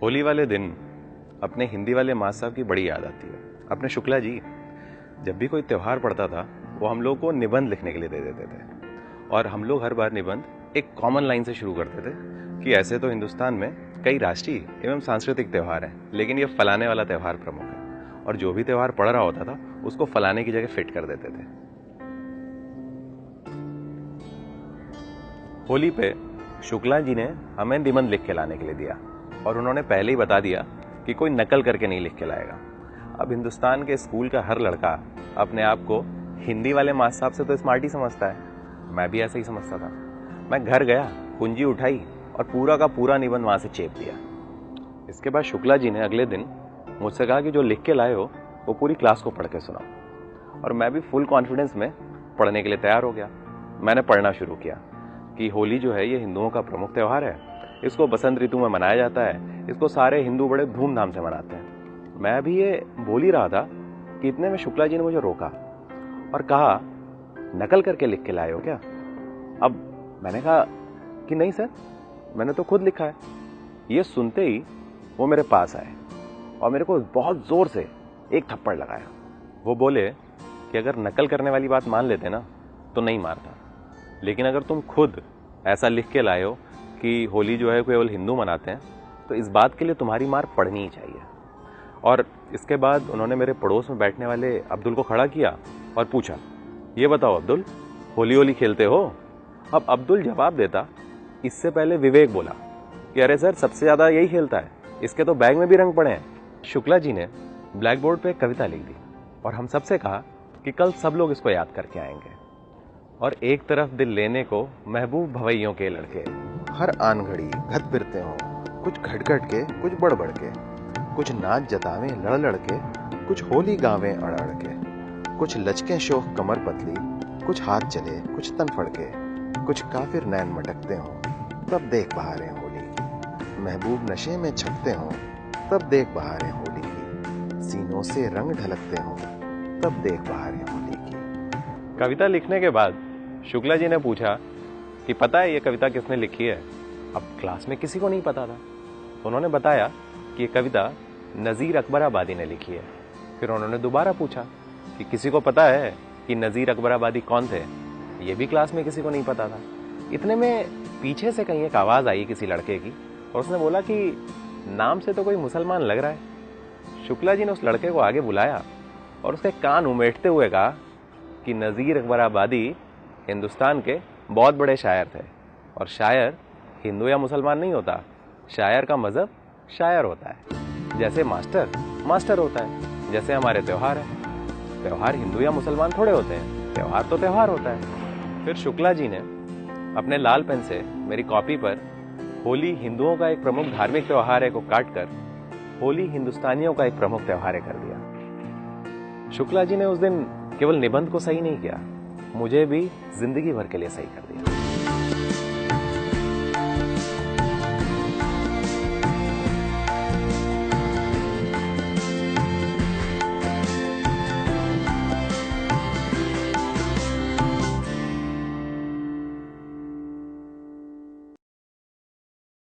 होली वाले दिन अपने हिंदी वाले मास्टर साहब की बड़ी याद आती है। अपने शुक्ला जी जब भी कोई त्यौहार पड़ता था वो हम लोग को निबंध लिखने के लिए दे देते थे और हम लोग हर बार निबंध एक कॉमन लाइन से शुरू करते थे कि ऐसे तो हिंदुस्तान में कई राष्ट्रीय एवं सांस्कृतिक त्यौहार हैं, लेकिन ये फलाने वाला त्यौहार प्रमुख है। और जो भी त्यौहार पड़ रहा होता था उसको फलाने की जगह फिट कर देते थे। होली पे शुक्ला जी ने हमें निबंध लिख के लाने के लिए दिया और उन्होंने पहले ही बता दिया कि कोई नकल करके नहीं लिख के लाएगा। अब हिंदुस्तान के स्कूल का हर लड़का अपने आप को हिंदी वाले मास्टर साहब से तो स्मार्ट ही समझता है। मैं भी ऐसे ही समझता था। मैं घर गया, कुंजी उठाई और पूरा का पूरा निबंध वहां से चेप दिया। इसके बाद शुक्ला जी ने अगले दिन मुझसे कहा कि जो लिख के लाए हो वो पूरी क्लास को पढ़ के सुनाओ। और मैं भी फुल कॉन्फिडेंस में पढ़ने के लिए तैयार हो गया। मैंने पढ़ना शुरू किया कि होली जो है ये हिंदुओं का प्रमुख त्यौहार है। इसको बसंत ऋतु में मनाया जाता है। इसको सारे हिंदू बड़े धूमधाम से मनाते हैं। मैं भी ये बोल ही रहा था कि इतने में शुक्ला जी ने मुझे रोका और कहा, नकल करके लिख के लाए हो क्या? अब मैंने कहा कि नहीं सर, मैंने तो खुद लिखा है। ये सुनते ही वो मेरे पास आए और मेरे को बहुत जोर से एक थप्पड़ लगाया। वो बोले कि अगर नकल करने वाली बात मान लेते ना तो नहीं मारता, लेकिन अगर तुम खुद ऐसा लिख के लाए हो कि होली जो है केवल हिंदू मनाते हैं तो इस बात के लिए तुम्हारी मार पड़नी ही चाहिए। और इसके बाद उन्होंने मेरे पड़ोस में बैठने वाले अब्दुल को खड़ा किया और पूछा, ये बताओ अब्दुल, होली होली खेलते हो? अब अब्दुल जवाब देता इससे पहले विवेक बोला कि अरे सर, सबसे ज्यादा यही खेलता है, इसके तो बैग में भी रंग पड़े हैं। शुक्ला जी ने ब्लैक बोर्ड पे कविता लिख दी और हम सबसे कहा कि कल सब लोग इसको याद करके आएंगे। और एक तरफ दिल लेने को महबूब भवैयों के लड़के हर आन घड़ी घट फिरते हो, कुछ घट के कुछ बढ़ के, कुछ नाच जतावे लड़ लड़ के, कुछ होली गावे अड़ अड़ के, कुछ लचके शोख कमर पतली, कुछ हाथ चले कुछ तन फड़के, कुछ काफिर नैन मटकते हो तब देख बहारें होली की, महबूब नशे में छपते हो तब देख बहारें होली की, सीनों से रंग ढलकते हो तब देख बहारें होली की। कविता लिखने के बाद शुक्ला जी ने पूछा कि पता है ये कविता किसने लिखी है? अब क्लास में किसी को नहीं पता था। उन्होंने बताया कि ये कविता नज़ीर अकबराबादी ने लिखी है। फिर उन्होंने दोबारा पूछा कि किसी को पता है कि नज़ीर अकबराबादी कौन थे? ये भी क्लास में किसी को नहीं पता था। इतने में पीछे से कहीं एक आवाज़ आई किसी लड़के की और उसने बोला कि नाम से तो कोई मुसलमान लग रहा है। शुक्ला जी ने उस लड़के को आगे बुलाया और उसके कान उमेटते हुए कहा कि नज़ीर अकबराबादी हिंदुस्तान के बहुत बड़े शायर थे और शायर हिंदू या मुसलमान नहीं होता। शायर का मजहब शायर होता है। जैसे मास्टर मास्टर होता है, जैसे हमारे त्यौहार है। त्यौहार हिंदू या मुसलमान थोड़े होते हैं, त्यौहार तो त्यौहार होता है। फिर शुक्ला जी ने अपने लाल पेन से मेरी कॉपी पर होली हिंदुओं का एक प्रमुख धार्मिक त्यौहार है को काट कर होली हिंदुस्तानियों का एक प्रमुख त्यौहार है कर दिया। शुक्ला जी ने उस दिन केवल निबंध को सही नहीं किया, मुझे भी जिंदगी भर के लिए सही कर दिया।